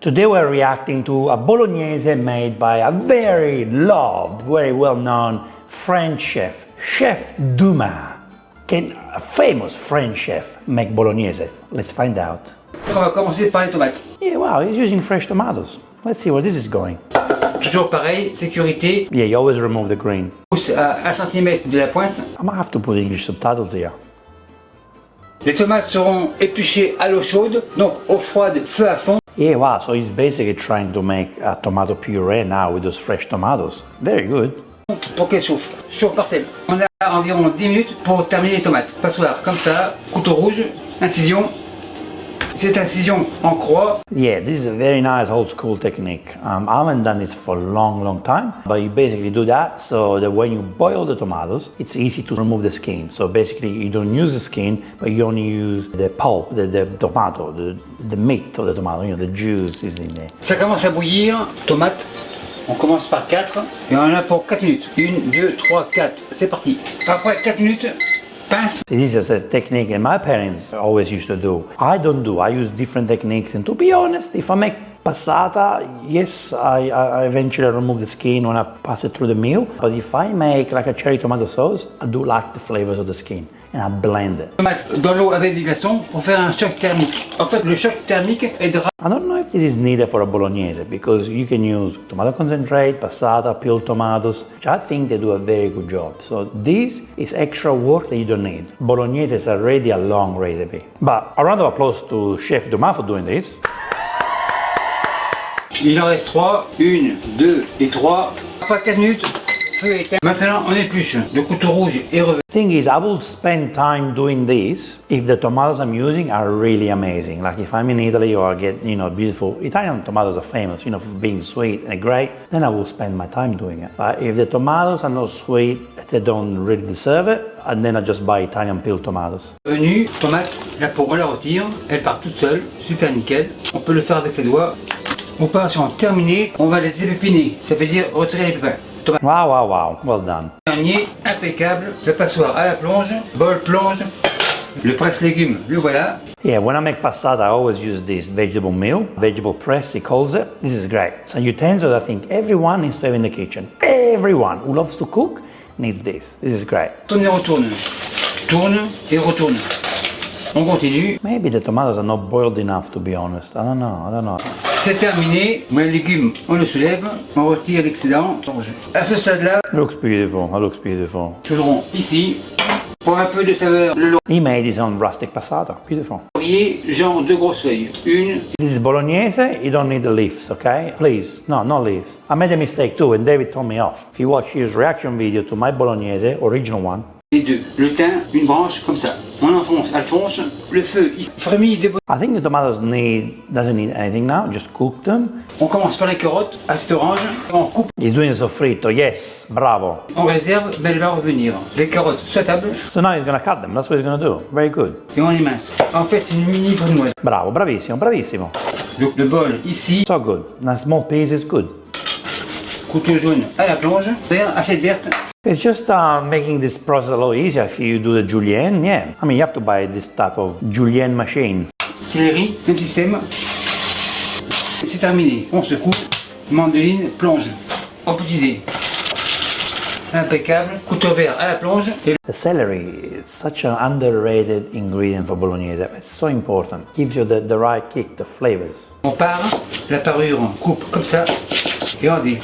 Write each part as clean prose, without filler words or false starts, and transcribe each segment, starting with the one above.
Today we're reacting to a bolognese made by a very loved, very well-known French chef, Chef Dumas. Can a famous French chef make bolognese? Let's find out. On va commencer par les tomates. Yeah, wow, he's using fresh tomatoes. Let's see where this is going. Toujours pareil, sécurité. Yeah, you always remove the green. Pousse à 1 cm de la pointe. I might have to put English subtitles here. Les tomates seront épluchées à l'eau chaude, donc eau froide, feu à fond. Yeah, wow, so he's basically trying to make a tomato puree now with those fresh tomatoes. Very good. Pour qu'elle chauffe. Chauffe parcelle. On a environ 10 minutes pour terminer les tomates. Passoire, comme ça, couteau rouge, incision. Cette incision en croix. Yeah, this is a very nice old school technique. I haven't done it for a long time, but you basically do that so that when you boil the tomatoes, it's easy to remove the skin. So basically you don't use the skin, but you only use the pulp, the tomato, the meat of the tomato, you know, the juice is in there. Ça commence à bouillir, tomates. On commence par 4 et on en a pour 4 minutes. 1, 2, 3, 4. C'est parti. Après 4 minutes, pince. This is a technique that my parents always used to do. I don't do. I use different techniques, and to be honest, if I make passata, yes, I eventually remove the skin when I pass it through the meal. But if I make like a cherry tomato sauce, I do like the flavors of the skin, and I blend it. Tomates dans l'eau avec des glaçons pour faire un choc thermique. En fait, le choc thermique aidera. I don't know if this is needed for a bolognese because you can use tomato concentrate, passata, peeled tomatoes, which I think they do a very good job. So this is extra work that you don't need. Bolognese is already a long recipe. But a round of applause to Chef Dumas for doing this. Il en reste 3. 1, 2 et 3. Après 4 minutes, feu éteint. Maintenant, on épluche. Le couteau rouge est revenu. Thing is, I will spend time doing this if the tomatoes I'm using are really amazing. Like if I'm in Italy or I get, you know, beautiful Italian tomatoes are famous, you know, for being sweet and great, then I will spend my time doing it. But if the tomatoes are not sweet, they don't really deserve it, and then I just buy Italian peeled tomatoes. Venu, tomate, la peau on la retire, elle part toute seule, super nickel. On peut le faire avec les doigts. Opération terminée, on va les épépiner, ça veut dire retirer les pépins. Tomate. Wow, wow, wow, well done. Dernier, impeccable, la passoire à la plonge, bol plonge, le presse-légumes, le voilà. Yeah, when I make passata, I always use this vegetable meal, vegetable press, he calls it. This is great. So utensils, I think everyone needs to have in the kitchen. Everyone who loves to cook needs this. This is great. Tourne et retourne, tourne et retourne. On continue. Maybe the tomatoes are not boiled enough, to be honest. I don't know. C'est terminé, les légumes, on le soulève, on retire l'excédent. À ce stade-là, Looks beautiful, it looks beautiful. chaudron ici, pour un peu de saveur, le He made his own rustic passata, beautiful. laurier, genre 2 grosses feuilles. Une, This is bolognese, you don't need the leaves, okay? Please, no leaves. I made a mistake too, and David told me off. If you watch his reaction video to my bolognese, original one, et 2. Le thym, une branche comme ça. On enfonce, Alphonse, le feu, il frémit des I think the tomatoes doesn't need anything now, just cook them. On commence par les carottes, à cette orange, on coupe, He's doing a soffritto, yes, bravo. on réserve, mais elle va revenir. Les carottes sur la table So now he's gonna cut them, that's what he's gonna do. Very good. et on les mince. En fait, c'est une mini grenouille. Bravo, bravissimo, bravissimo. Le bol ici, So good. Now small piece is good. couteau jaune à la plonge, vert, assiette verte. It's just making this process a lot easier if you do the julienne, yeah. I mean, you have to buy this type of julienne machine. Céleri, même système. C'est terminé. On secoue, mandoline, plonge. En petit dé. Impeccable. Couteau vert à la plonge. Et The celery is such an underrated ingredient for bolognese. It's so important. Gives you the right kick, the flavors. on part, la parure on coupe comme ça. Et on dé.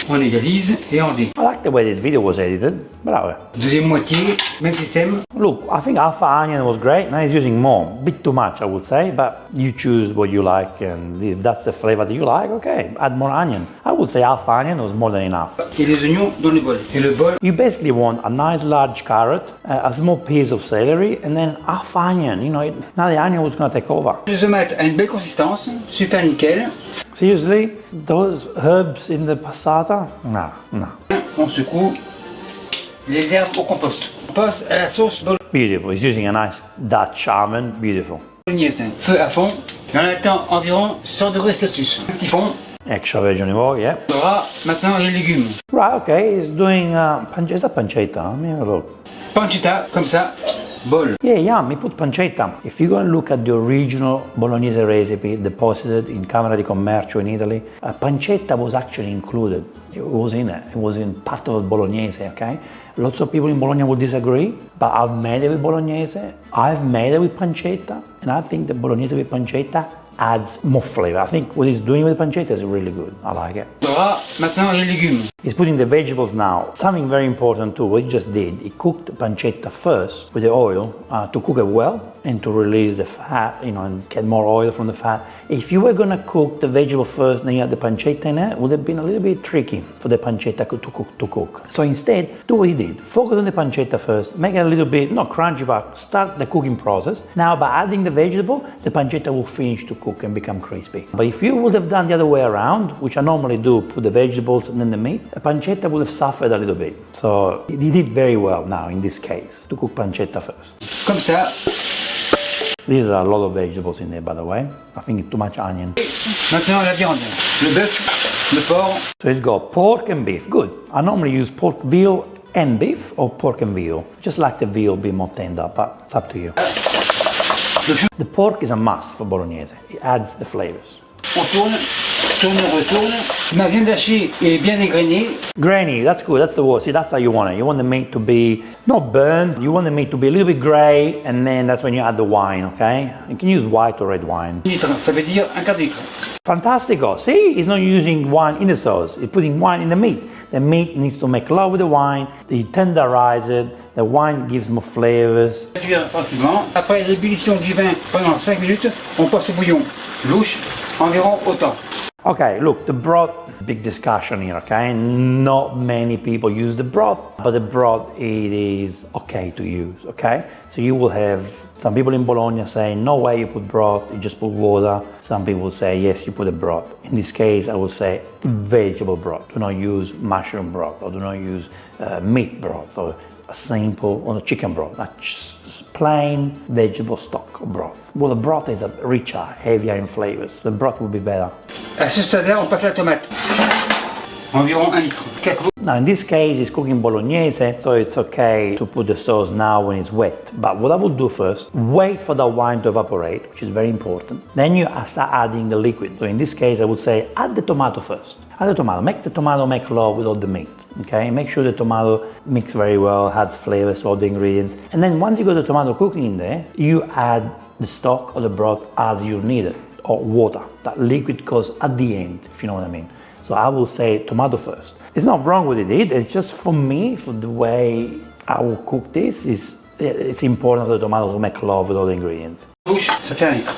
On égalise et on dé. I like the way this video was edited. Bravo. Deuxième moitié, même système. Look, I think alpha onion was great. Now he's using more. A bit too much, I would say, but you choose what you like, and if that's the flavor that you like, okay, add more onion. I would say alpha onion was more than enough. Et les oignons dans le bol. Et le bol, You basically want a nice large carrot, a small piece of celery, and then half onion. You know, now the onion was going to take over. le tomate a une belle consistance, super nickel. Seriously, those herbs in the passata? No. On secoue les herbes au compost. On passe à la sauce Beautiful. He's using a nice Dutch oven. Beautiful. bolognaise. Feu à fond. Et on attend environ 100 degrés Celsius. Un petit fond. Extra virgin olive oil, yeah. On aura maintenant les légumes. Right, okay. He's doing is that pancetta? Let me have a look. Pancetta, comme ça. bol. Yeah, yum, we put pancetta. If you go and look at the original Bolognese recipe deposited in Camera di Commercio in Italy, pancetta was actually included. It was in it. It was in part of Bolognese, okay? Lots of people in Bologna would disagree, but I've made it with Bolognese. I've made it with pancetta, and I think the Bolognese with pancetta adds more flavor. I think what he's doing with the pancetta is really good. I like it. Maintenant les légumes. He's putting the vegetables now. Something very important too, what he just did, he cooked the pancetta first with the oil to cook it well and to release the fat, and get more oil from the fat. If you were gonna cook the vegetable first and then you had the pancetta in it, it would have been a little bit tricky for the pancetta to cook. So instead, do what he did. Focus on the pancetta first, make it a little bit, not crunchy, but start the cooking process. Now by adding the vegetable, the pancetta will finish to cook and become crispy. But if you would have done the other way around, which I normally do, put the vegetables and then the meat, the pancetta would have suffered a little bit. So he did very well now in this case, to cook pancetta first. Comme ça. These are a lot of vegetables in there, by the way. I think it's too much onion. Maintenant la viande. Le bœuf, le porc. So it's got pork and beef. Good. I normally use pork veal and beef, or pork and veal. Just like the veal be more tender, but it's up to you. The pork is a must for Bolognese. It adds the flavors. On tourne, retourne. Ma viande hachée est bien égrenée. Grainy, that's good, that's the word. See, that's how you want it. You want the meat to be not burned, you want the meat to be a little bit grey, and then that's when you add the wine, okay? You can use white or red wine. Litre, ça veut dire un quart de litre. Fantastico. See, he's not using wine in the sauce, he's putting wine in the meat. The meat needs to make love with the wine, you tenderize it, the wine gives more flavors. Cuire tranquillement. Après l'ébullition du vin pendant 5 minutes, on passe au bouillon. Louche, environ autant. Okay, look, the broth, big discussion here, okay? Not many people use the broth, but the broth, it is okay to use, okay? So you will have some people in Bologna saying, no way you put broth, you just put water. Some people say, yes, you put a broth. In this case, I would say vegetable broth. Do not use mushroom broth, or do not use meat broth, or a simple, or a chicken broth. Like just plain vegetable stock broth. Well, the broth is richer, heavier in flavors. The broth will be better. À ce stade-là, on passe la tomate. Environ 1 litre. 4 Now in this case, it's cooking Bolognese, so it's okay to put the sauce now when it's wet. But what I would do first, wait for the wine to evaporate, which is very important. Then you start adding the liquid. So in this case, I would say add the tomato first. Add the tomato, make the tomato make love with all the meat. Okay, make sure the tomato mix very well, adds flavors to all the ingredients. And then once you got the tomato cooking in there, you add the stock or the broth as you need it, or water. That liquid goes at the end, if you know what I mean. So I will say tomato first. It's not wrong what it did, it's just for me, for the way I will cook this, it's important for the tomato to make love with all the ingredients. Louche, ça fait 1 litre.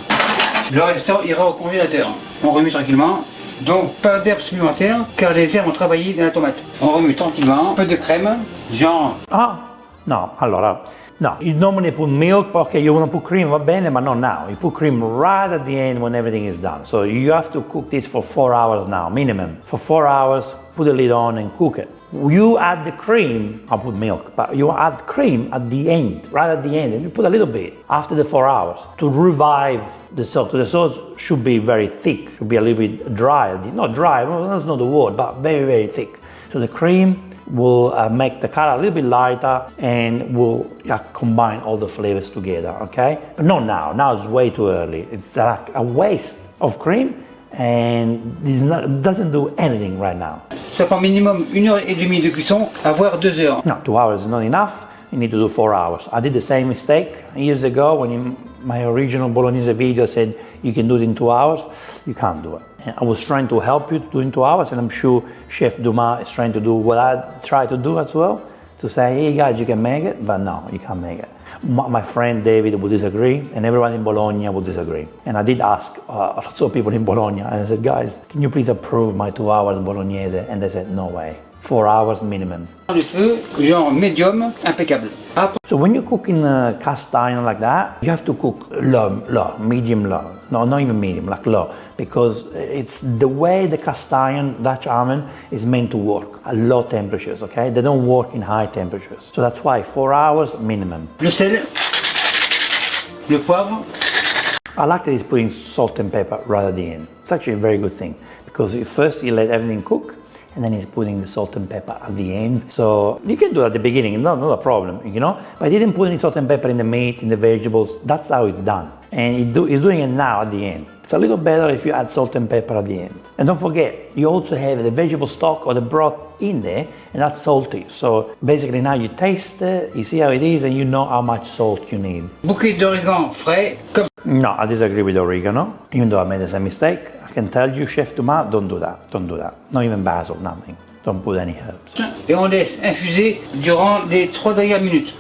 Le restant ira au congélateur. On remue tranquillement. Donc pas d'herbes supplémentaires, car les herbes ont travaillé dans la tomate. On remue tranquillement. Un peu de crème, genre... Ah, no, allora, no, you normally put milk, okay, you want to put cream, va bene, but not now. You put cream right at the end when everything is done. So you have to cook this for 4 hours now, minimum. For 4 hours, put the lid on and cook it. You add the cream, I'll put milk, but you add cream at the end, right at the end, and you put a little bit after the 4 hours to revive the sauce. So the sauce should be very thick, should be a little bit dry, not dry, that's not the word, but very, very thick. So the cream will make the color a little bit lighter and will combine all the flavors together, okay? But not now it's way too early. It's like a waste of cream and it doesn't do anything right now. Ça prend minimum 1h30 de cuisson, voire 2 heures. No, 2 hours is not enough. You need to do 4 hours. I did the same mistake years ago when in my original Bolognese video said you can do it in 2 hours. You can't do it. And I was trying to help you to do it in 2 hours, and I'm sure Chef Dumas is trying to do what I try to do as well, to say, hey guys, you can make it, but no, you can't make it. My friend David would disagree, and everyone in Bologna would disagree. And I did ask lots of people in Bologna, and I said, guys, can you please approve my 2 hours Bolognese? And they said, no way. 4 hours minimum. Le feu, genre médium, impeccable. So when you cook in a cast iron like that, you have to cook low, medium low. No, not even medium, like low. Because it's the way the cast iron Dutch oven is meant to work at low temperatures, okay? They don't work in high temperatures. So that's why 4 hours minimum. Le sel, le poivre. I like that he's putting salt and pepper right at the end. It's actually a very good thing because first you let everything cook, and then he's putting the salt and pepper at the end. So you can do it at the beginning, not a problem, you know. But he didn't put any salt and pepper in the meat, in the vegetables. That's how it's done. And he's doing it now at the end. It's a little better if you add salt and pepper at the end. And don't forget, you also have the vegetable stock or the broth in there, and that's salty. So basically now you taste it, you see how it is, and you know how much salt you need. Bouquet d'origan frais, comme... No, I disagree with oregano, even though I made the same mistake. I can tell you, Chef Dumas, don't do that, don't do that. Not even basil, nothing. Don't put any herbs. Et on laisse infuser durant les 3 dernières minutes.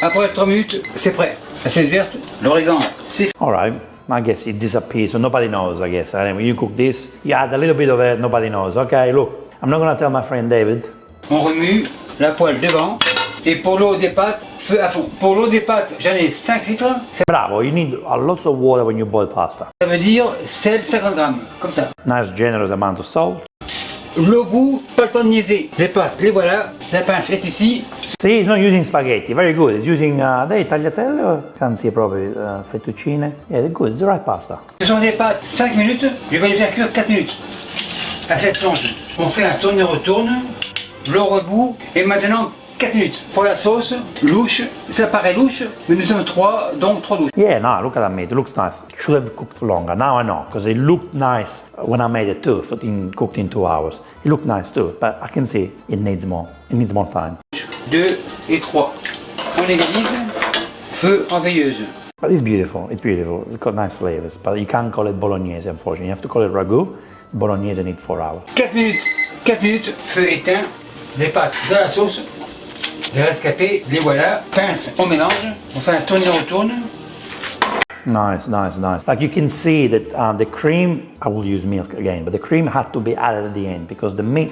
Après 3 minutes, c'est prêt. Assiette verte, l'origan, c'est... Alright, I guess it disappears, so nobody knows, I guess. When you cook this, you add a little bit of it, nobody knows. Okay, look, I'm not gonna tell my friend David. On remue la poêle devant, et pour l'eau des pâtes, feu à fond. Pour l'eau des pâtes, j'en ai 5 litres. Bravo, you need a lot of water when you boil pasta. Ça veut dire sel 50 grammes, comme ça. Nice generous amount of salt. Le goût, pas le temps de niaiser. Les pâtes, les voilà. La pince est ici. See, he's not using spaghetti, very good. He's using dei tagliatelle, or can't see probably fettuccine. Yeah, they're good, it's the right pasta. Ce sont des pâtes 5 minutes, je vais les faire cuire 4 minutes. À cette planche, on fait un tourne et retourne, le rebout, et maintenant 4 minutes. Pour la sauce, louche, ça paraît louche, mais nous sommes 3, donc 3 louches. Yeah, no, look at that meat, it looks nice. It should have cooked for longer, now I know, because it looked nice when I made it too, cooked in 2 hours. It looked nice too, but I can see it needs more time. 2 et 3. On égalise, feu en veilleuse. But it's beautiful, it's got nice flavors, but you can't call it bolognese unfortunately, you have to call it ragu. Bolognese need 4 hours. 4 minutes, feu éteint, les pâtes dans la sauce, les rescapés, les voilà, pince, on mélange, on fait un tourne et retourne. Nice. Like you can see that the cream, I will use milk again, but the cream had to be added at the end because the meat,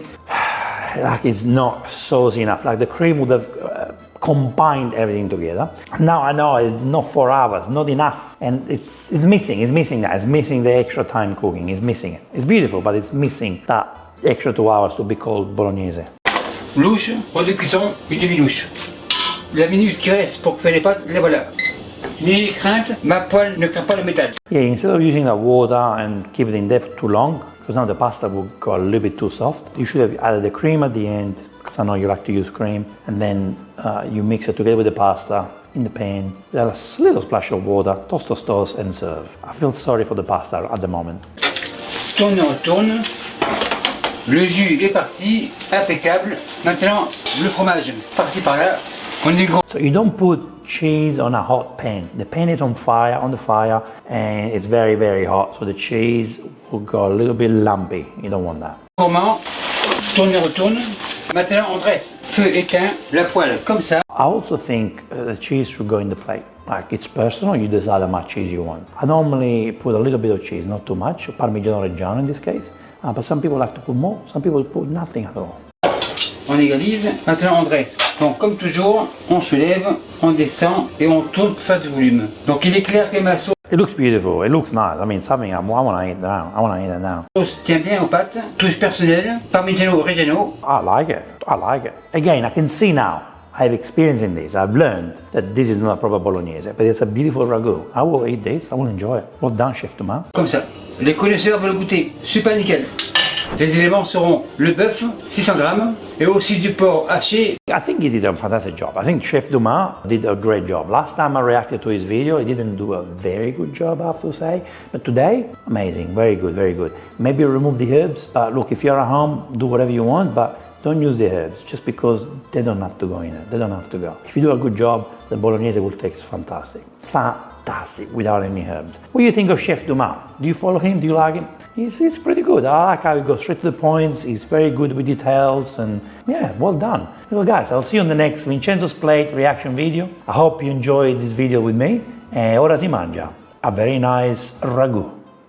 like it's not saucy enough. Like the cream would have combined everything together. Now I know it's not 4 hours, not enough, and it's missing that. It's missing the extra time cooking. It's missing it. It's beautiful, but it's missing that extra 2 hours to be called bolognese. Louche, eau de cuisson, une demi-louche. La minute qui reste pour cuire les pâtes, les voilà. N'ayez crainte, ma poêle ne craint pas le métal. Yeah, instead of using the water and keep it in there for too long, because now the pasta will go a little bit too soft, you should have added the cream at the end, because I know you like to use cream, and then you mix it together with the pasta in the pan. There's a little splash of water, toast, and serve. I feel sorry for the pasta at the moment. Tourne et retourne. Le jus est parti, impeccable. Maintenant, le fromage, par-ci par-là. On est gros. So you don't put cheese on a hot pan. The pan is on the fire, and it's very, very hot. So the cheese will go a little bit lumpy. You don't want that. Gourmand, tourne et retourne. Maintenant, on dresse. Feu éteint, la poêle comme ça. I also think the cheese should go in the plate. Like it's personal, you decide how much cheese you want. I normally put a little bit of cheese, not too much, Parmigiano Reggiano in this case. But some people like to put more, some people put nothing at all. On égalise, maintenant on dresse. Donc comme toujours, on se lève, on descend et on tourne pour faire du volume. Donc il est clair que ma sauce It looks beautiful, it looks nice. I mean, something I want to eat now. I want to eat it now. tient bien aux pâtes, touche personnelle, Parmigiano Reggiano. I like it. Again, I can see now. I have experience in this. I've learned that this is not a proper bolognese, but it's a beautiful ragu. I will eat this. I will enjoy it. Well done, Chef Dumas. Comme ça. Les connaisseurs veulent goûter. Super nickel. Les éléments seront le bœuf, 600 grammes, et aussi du porc haché. I think he did a fantastic job. I think Chef Dumas did a great job. Last time I reacted to his video, he didn't do a very good job, I have to say. But today, amazing, very good, very good. Maybe remove the herbs. Look, if you're at home, do whatever you want, but don't use the herbs just because they don't have to go in it. They don't have to go. If you do a good job, the bolognese will taste fantastic. Fantastic, without any herbs. What do you think of Chef Dumas? Do you follow him? Do you like him? He's pretty good. I like how he goes straight to the points. He's very good with details, and yeah, well done. Well, guys, I'll see you on the next Vincenzo's Plate reaction video. I hope you enjoyed this video with me. Ora si mangia. A very nice ragu.